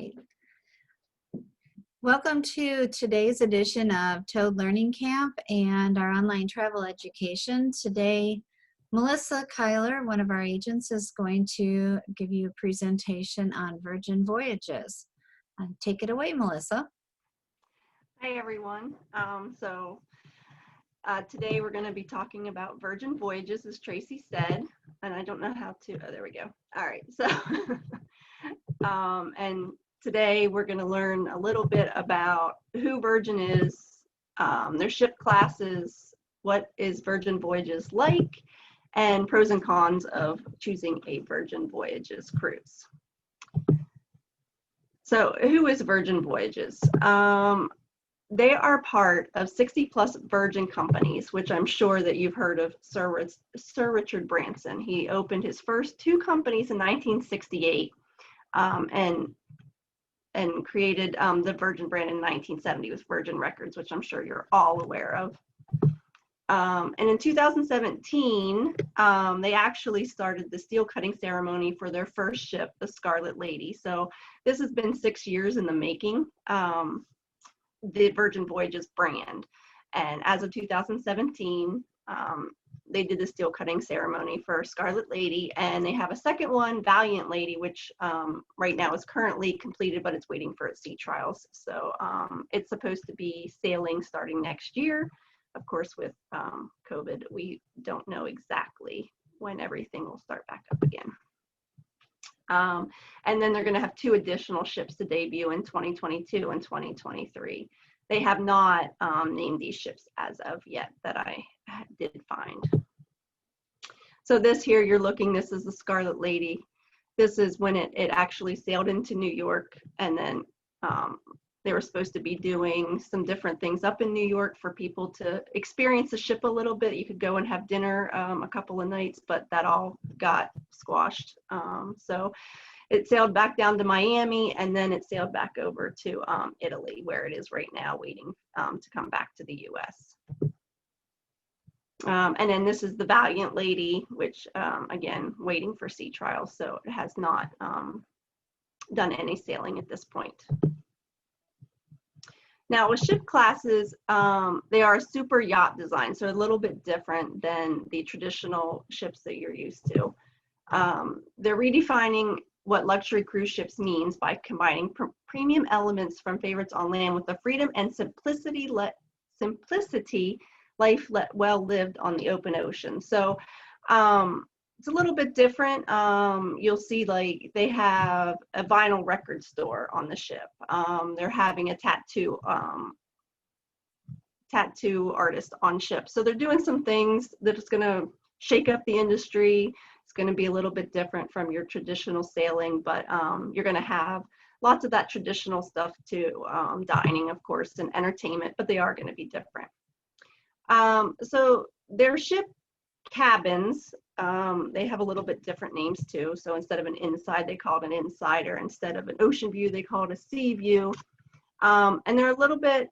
right. Welcome to today's edition of Toad Learning Camp and our online travel education. Today, Melissa Kyler, one of our agents, is going to give you a presentation on Virgin Voyages. Take it away, Melissa. Hi, everyone. Today we're going to be talking about Virgin Voyages, as Tracy said, and I don't know how to, oh, there we go. All right, so, and today we're going to learn a little bit about who Virgin is, their ship classes, what is Virgin Voyages like, and pros and cons of choosing a Virgin Voyages cruise. So who is Virgin Voyages? They are part of 60+ Virgin companies, which I'm sure that you've heard of Sir Richard Branson. He opened his first 2 companies in 1968 and created the Virgin brand in 1970 with Virgin Records, which I'm sure you're all aware of. And in 2017, they actually started the steel cutting ceremony for their first ship, the Scarlet Lady. So this has been 6 years in the making. The Virgin Voyages brand, and as of 2017 they did the steel cutting ceremony for Scarlet Lady, and they have a second one, Valiant Lady, which right now is currently completed, but it's waiting for its sea trials. So it's supposed to be sailing starting next year. Of course, with COVID, we don't know exactly when everything will start back up again. And then they're going to have 2 additional ships to debut in 2022 and 2023. They have not named these ships as of yet that I did find. So this here you're looking, this is the Scarlet Lady. This is when it actually sailed into New York, and then they were supposed to be doing some different things up in New York for people to experience the ship a little bit. You could go and have dinner a couple of nights, but that all got squashed. So it sailed back down to Miami, and then it sailed back over to Italy, where it is right now, waiting to come back to the US. And then this is the Valiant Lady, which again, waiting for sea trials. So it has not done any sailing at this point. Now with ship classes, they are a super yacht design, so a little bit different than the traditional ships that you're used to. They're redefining what luxury cruise ships means by combining premium elements from favorites on land with the freedom and simplicity life well lived on the open ocean. So it's a little bit different. You'll see like they have a vinyl record store on the ship. They're having a tattoo artist on ship. So they're doing some things that is going to shake up the industry. It's going to be a little bit different from your traditional sailing, but you're going to have lots of that traditional stuff too, dining, of course, and entertainment, but they are going to be different. So their ship cabins, they have a little bit different names too. So instead of an inside, they call it an insider. Instead of an ocean view, they call it a sea view. And they're a little bit,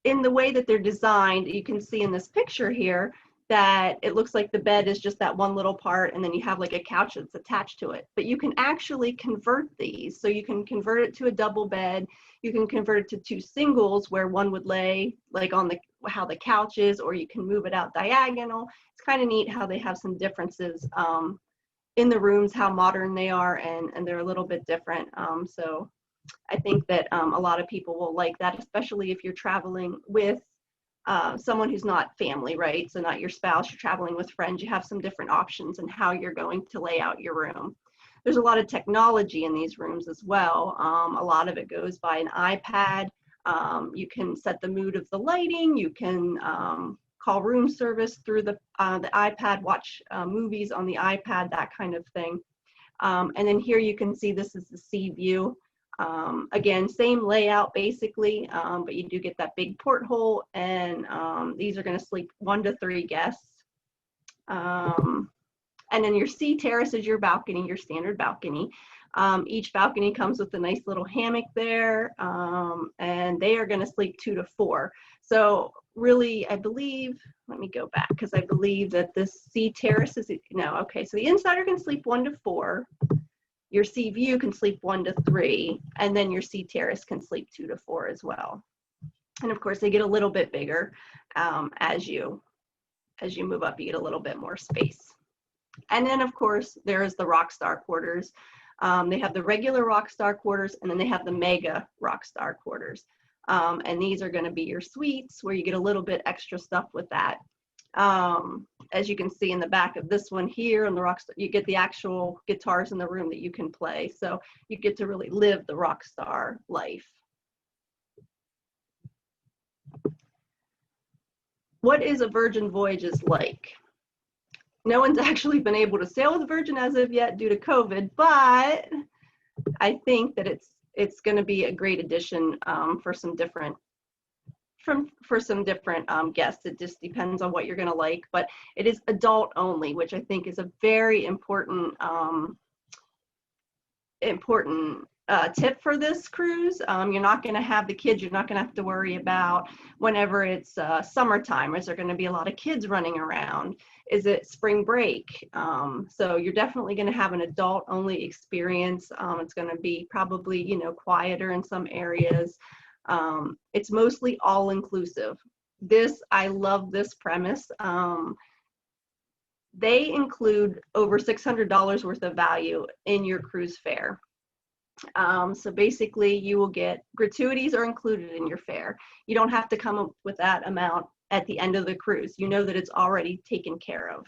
in the way that they're designed, you can see in this picture here that it looks like the bed is just that one little part, and then you have like a couch that's attached to it. But you can actually convert these. So you can convert it to a double bed. You can convert it to 2 singles where one would lay like on how the couch is, or you can move it out diagonal. It's kind of neat how they have some differences in the rooms, how modern they are, and they're a little bit different. So I think that a lot of people will like that, especially if you're traveling with someone who's not family, right? So not your spouse, you're traveling with friends, you have some different options in how you're going to lay out your room. There's a lot of technology in these rooms as well. A lot of it goes by an iPad. You can set the mood of the lighting. You can call room service through the iPad, watch movies on the iPad, that kind of thing. And then here you can see this is the sea view. Again, same layout basically, but you do get that big porthole, and these are going to sleep 1 to 3 guests. And then your sea terrace is your balcony, your standard balcony. Each balcony comes with a nice little hammock there, and they are going to sleep 2 to 4. So really, I believe, let me go back, because I believe that this sea terrace is, no, okay, so the insider can sleep 1 to 4. Your Sea View can sleep 1 to 3, and then your Sea Terrace can sleep 2 to 4 as well. And of course, they get a little bit bigger as you move up. You get a little bit more space. And then, of course, there's the Rockstar quarters. They have the regular Rockstar quarters, and then they have the Mega Rockstar quarters. And these are going to be your suites where you get a little bit extra stuff with that. As you can see in the back of this one here, on the Rockstar, you get the actual guitars in the room that you can play. So you get to really live the Rockstar life. What is a Virgin Voyages like? No one's actually been able to sail with a Virgin as of yet due to COVID, but I think that it's going to be a great addition for some different guests. It just depends on what you're going to like, but it is adult only, which I think is a very important tip for this cruise. You're not going to have the kids. You're not going to have to worry about whenever it's summertime. Is there going to be a lot of kids running around? Is it spring break? So you're definitely going to have an adult only experience. It's going to be probably, you know, quieter in some areas. It's mostly all inclusive. I love this premise. They include over $600 worth of value in your cruise fare. So basically you will get gratuities are included in your fare. You don't have to come up with that amount at the end of the cruise. You know that it's already taken care of.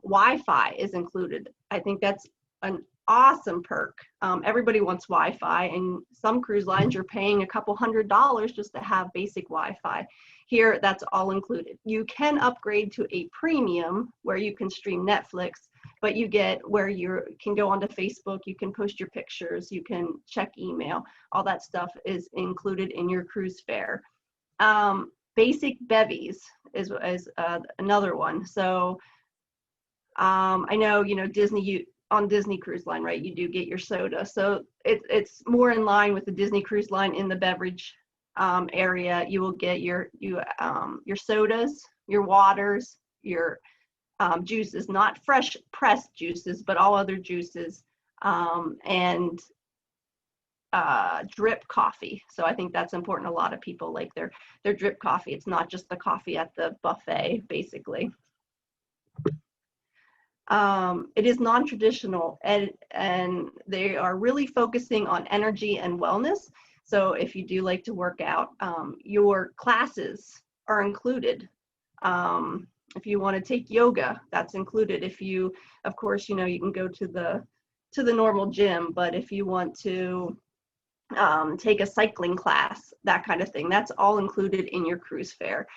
Wi-Fi is included. I think that's an awesome perk. Everybody wants Wi-Fi, and some cruise lines you're paying a couple $100s just to have basic Wi-Fi. Here, that's all included. You can upgrade to a premium where you can stream Netflix, but you get where you can go onto Facebook, you can post your pictures, you can check email. All that stuff is included in your cruise fare. Basic bevies is another one. So I know, you know, on Disney Cruise Line, right, you do get your soda. So it's more in line with the Disney Cruise Line in the beverage area. You will get your sodas, your waters, your juices, not fresh pressed juices, but all other juices, and drip coffee. So I think that's important. A lot of people like their drip coffee. It's not just the coffee at the buffet, basically. It is non-traditional, and they are really focusing on energy and wellness. So if you do like to work out, your classes are included. If you want to take yoga, that's included. If you, of course, you know, you can go to the normal gym, but if you want to take a cycling class, that kind of thing, that's all included in your cruise fare.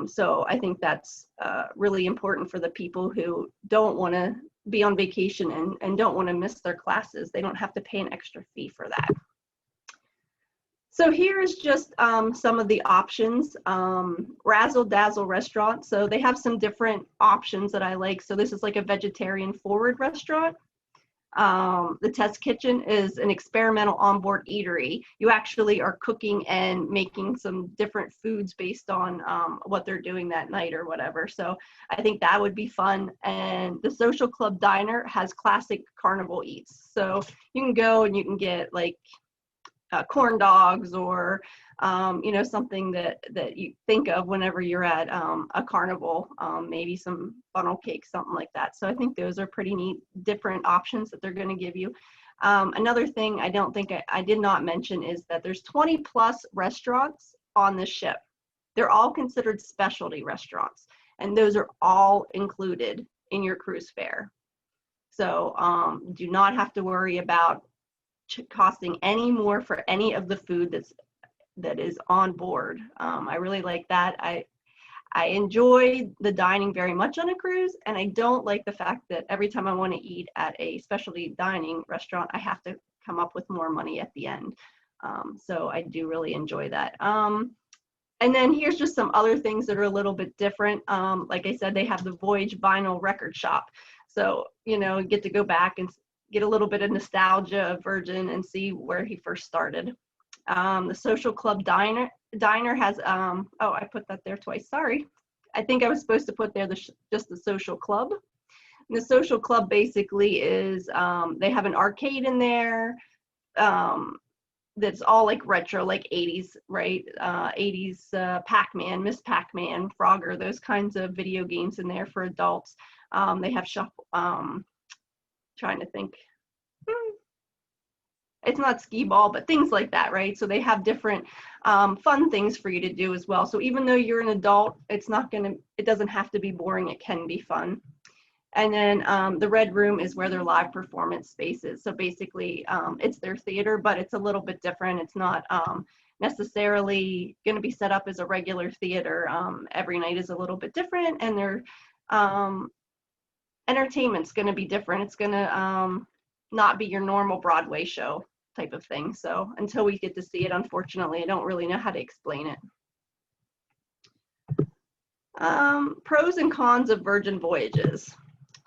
So I think that's really important for the people who don't want to be on vacation and don't want to miss their classes. They don't have to pay an extra fee for that. So here's just some of the options. Razzle Dazzle Restaurant. So they have some different options that I like. So this is like a vegetarian forward restaurant. The Test Kitchen is an experimental onboard eatery. You actually are cooking and making some different foods based on what they're doing that night or whatever. So I think that would be fun. And the Social Club Diner has classic carnival eats. So you can go and you can get like corn dogs or you know, something that you think of whenever you're at a carnival, maybe some funnel cake, something like that. So I think those are pretty neat, different options that they're going to give you. Another thing I don't think I did not mention is that there's 20 plus restaurants on the ship. They're all considered specialty restaurants, and those are all included in your cruise fare. So do not have to worry about costing any more for any of the food that is on board. I really like that. I enjoy the dining very much on a cruise, and I don't like the fact that every time I want to eat at a specialty dining restaurant, I have to come up with more money at the end. So I do really enjoy that. And then here's just some other things that are a little bit different. Like I said, they have the Voyage vinyl record shop. So, you know, you get to go back and get a little bit of nostalgia of Virgin and see where he first started. The Social Club Diner has, oh, I put that there twice, sorry. I think I was supposed to put there just the Social Club. And the social club basically is, they have an arcade in there, that's all like retro, like 80s, right? 80s Pac-Man, Miss Pac-Man, Frogger, those kinds of video games in there for adults. They have shuffle, trying to think. It's not skee ball, but things like that, right? So they have different fun things for you to do as well. So even though you're an adult, it doesn't have to be boring. It can be fun. And then the red room is where their live performance space is. So basically, it's their theater, but it's a little bit different. It's not necessarily going to be set up as a regular theater. Every night is a little bit different, and their entertainment's going to be different. It's going to not be your normal Broadway show type of thing. So until we get to see it, unfortunately, I don't really know how to explain it. Pros and cons of Virgin Voyages.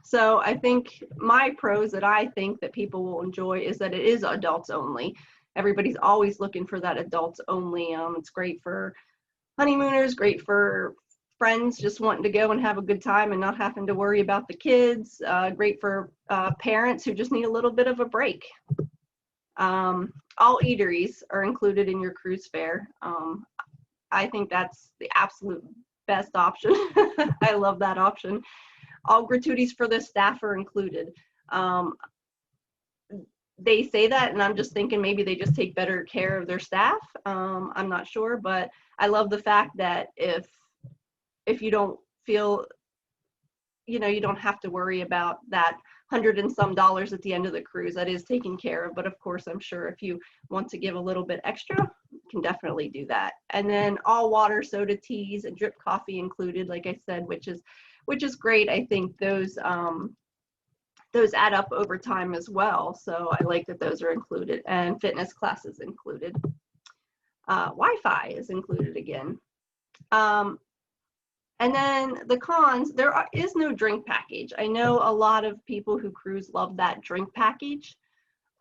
So I think my pros that I think that people will enjoy is that it is adults only. Everybody's always looking for that adults only. It's great for honeymooners, great for friends just wanting to go and have a good time and not having to worry about the kids. Great for parents who just need a little bit of a break. All eateries are included in your cruise fare. I think that's the absolute best option. I love that option. All gratuities for the staff are included. They say that, and I'm just thinking maybe they just take better care of their staff. I'm not sure, but I love the fact that if you don't feel, you don't have to worry about that $100 and some at the end of the cruise. That is taken care of. But of course, I'm sure if you want to give a little bit extra, you can definitely do that. And then all water, soda, teas, and drip coffee included, like I said, which is great. I think those add up over time as well. So I like that those are included, and fitness classes included. Wi-Fi is included again. And then the cons, is no drink package. I know a lot of people who cruise love that drink package.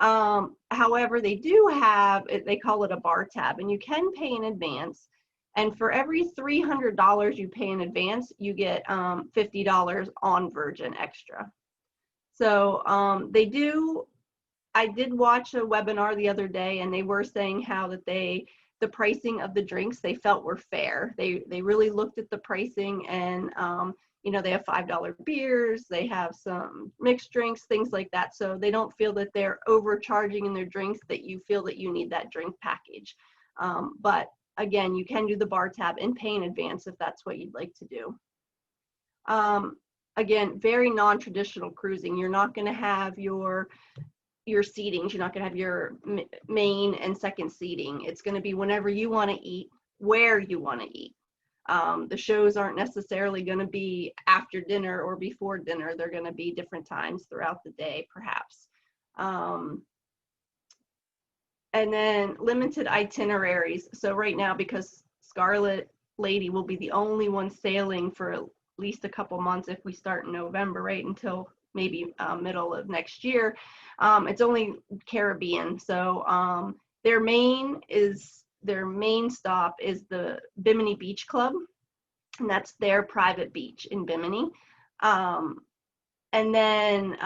However, they do have, they call it a bar tab, and you can pay in advance. And for every $300 you pay in advance, you get $50 on Virgin extra. So I did watch a webinar the other day, and they were saying how that the pricing of the drinks they felt were fair. They really looked at the pricing, and they have $5 beers, they have some mixed drinks, things like that. So they don't feel that they're overcharging in their drinks, that you feel that you need that drink package. But again, you can do the bar tab and pay in advance if that's what you'd like to do. Again, very non-traditional cruising. You're not going to have your seatings. You're not going to have your main and second seating. It's going to be whenever you want to eat, where you want to eat. The shows aren't necessarily going to be after dinner or before dinner. They're going to be different times throughout the day, perhaps. And then limited itineraries. So right now, because Scarlet Lady will be the only one sailing for at least a couple months if we start in November, right, until maybe middle of next year, it's only Caribbean. So their main stop is the Bimini Beach Club, and that's their private beach in Bimini. And then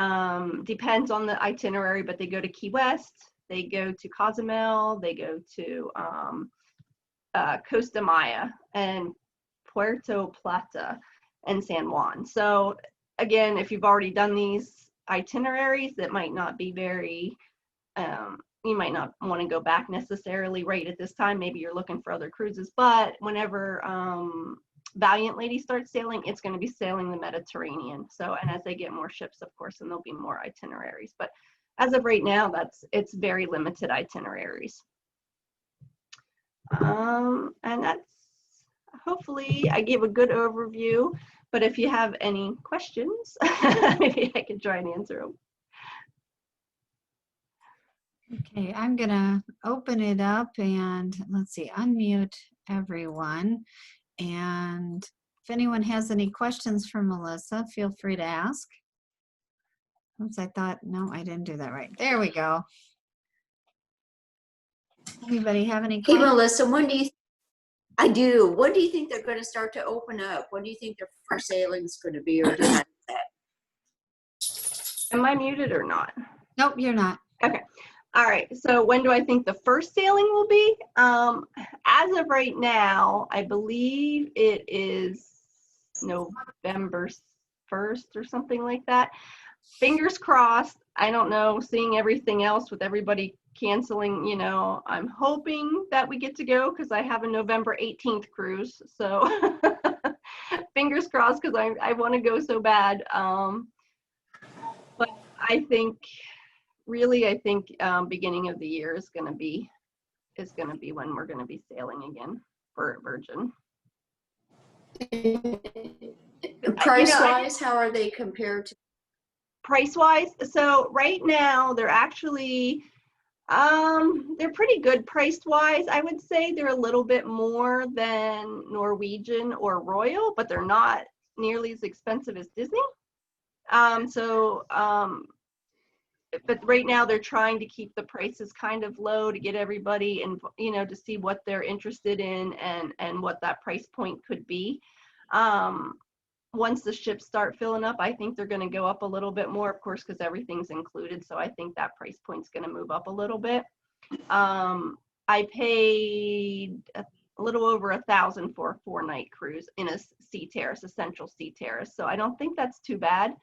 depends on the itinerary, but they go to Key West, they go to Cozumel, they go to Costa Maya and Puerto Plata and San Juan. So again, if you've already done these itineraries, that might not be very, you might not want to go back necessarily right at this time. Maybe you're looking for other cruises, but whenever Valiant Lady starts sailing, it's going to be sailing the Mediterranean. So, and as they get more ships, of course, then there'll be more itineraries. But as of right now, it's very limited itineraries. And that's, hopefully I gave a good overview, but if you have any questions, maybe I can try and answer them. Okay, I'm gonna open it up and let's see, unmute everyone. And if anyone has any questions for Melissa, feel free to ask. Oops, I thought, no, I didn't do that right. There we go. Anybody have any Hey, questions? Melissa, I do. When do you think they're going to start to open up? When do you think their first sailing is going to be, or do you have that? Am I muted or not? Nope, you're not. Okay. All right. So when do I think the first sailing will be? As of right now, I believe it is November 1st or something like that. Fingers crossed. I don't know, seeing everything else with everybody canceling, you know, I'm hoping that we get to go because I have a November 18th cruise. So fingers crossed because I want to go so bad. But I think beginning of the year is going to be when we're going to be sailing again for Virgin. Price-wise, how are they compared to? Price-wise, so right now they're actually they're pretty good price-wise. I would say they're a little bit more than Norwegian or Royal, but they're not nearly as expensive as Disney. But right now they're trying to keep the prices kind of low to get everybody and, you know, to see what they're interested in and what that price point could be. Once the ships start filling up, I think they're going to go up a little bit more, of course, because everything's included. So I think that price point's going to move up a little bit. I paid a little over $1,000 for a 4-night cruise in a sea terrace, essential sea terrace. So I don't think that's too bad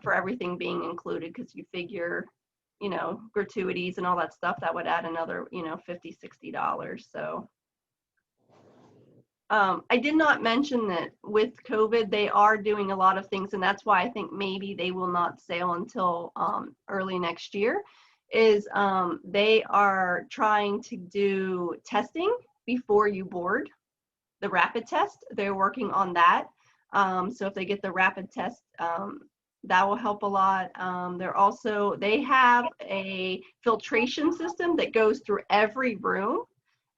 for everything being included, because you figure, you know, gratuities and all that stuff, that would add another, you know, $50, $60. So I did not mention that with COVID, they are doing a lot of things, and that's why I think maybe they will not sail until early next year, is they are trying to do testing before you board, the rapid test. They're working on that. So if they get the rapid test, that will help a lot. They have a filtration system that goes through every room,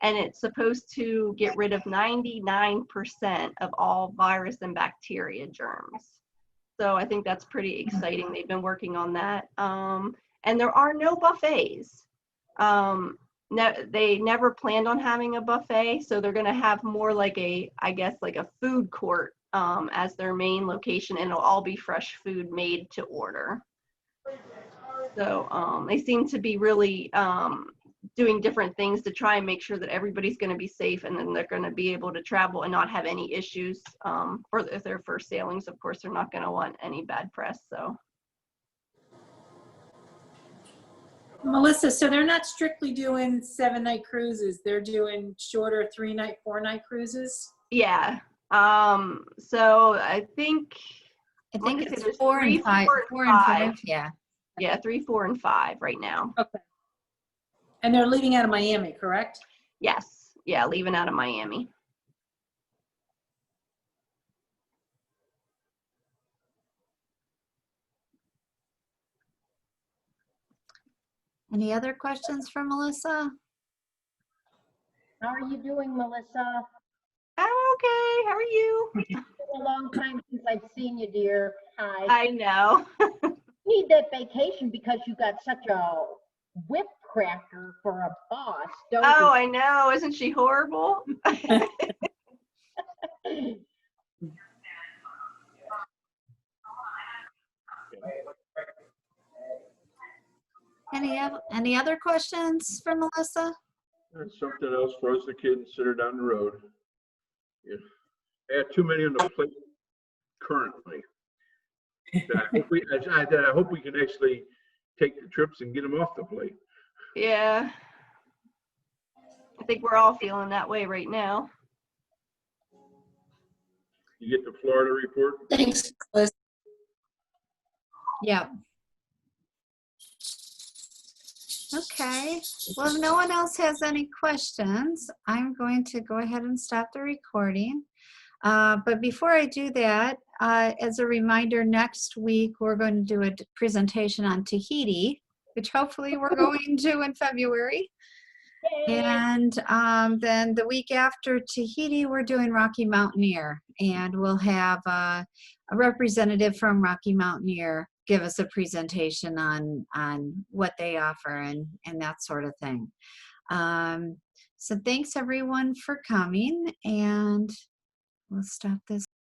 and it's supposed to get rid of 99% of all virus and bacteria germs. So I think that's pretty exciting. They've been working on that. And there are no buffets. They never planned on having a buffet, so they're going to have more like a food court as their main location, and it'll all be fresh food made to order. So they seem to be really doing different things to try and make sure that everybody's going to be safe, and then they're going to be able to travel and not have any issues for their first sailings. Of course, they're not going to want any bad press. So. Melissa, so they're not strictly doing 7-night cruises. They're doing shorter 3-night, 4-night cruises? Yeah. So I think It's 4 and 5. 4 and 5. Yeah. Yeah, 3, 4, and 5 right now. Okay. And they're leaving out of Miami, correct? Yes. Yeah, leaving out of Miami. Any other questions for Melissa? How are you doing, Melissa? I'm okay. How are you? It's been a long time since I've seen you, dear. Hi. I know. You need that vacation because you got such a whip cracker for a boss, don't you? Oh, I know. Isn't she horrible? Any other questions for Melissa? That's something else for us to consider down the road. Yeah. I have too many on the plate currently. I hope we can actually take the trips and get them off the plate. Yeah. I think we're all feeling that way right now. You get the Florida report? Thanks, Melissa. Yeah. Okay. Well, if no one else has any questions, I'm going to go ahead and stop the recording. But before I do that, as a reminder, next week we're going to do a presentation on Tahiti, which hopefully we're going to in February. And then the week after Tahiti, we're doing Rocky Mountaineer, and we'll have a representative from Rocky Mountaineer give us a presentation on what they offer and that sort of thing. So thanks everyone for coming, and we'll stop this.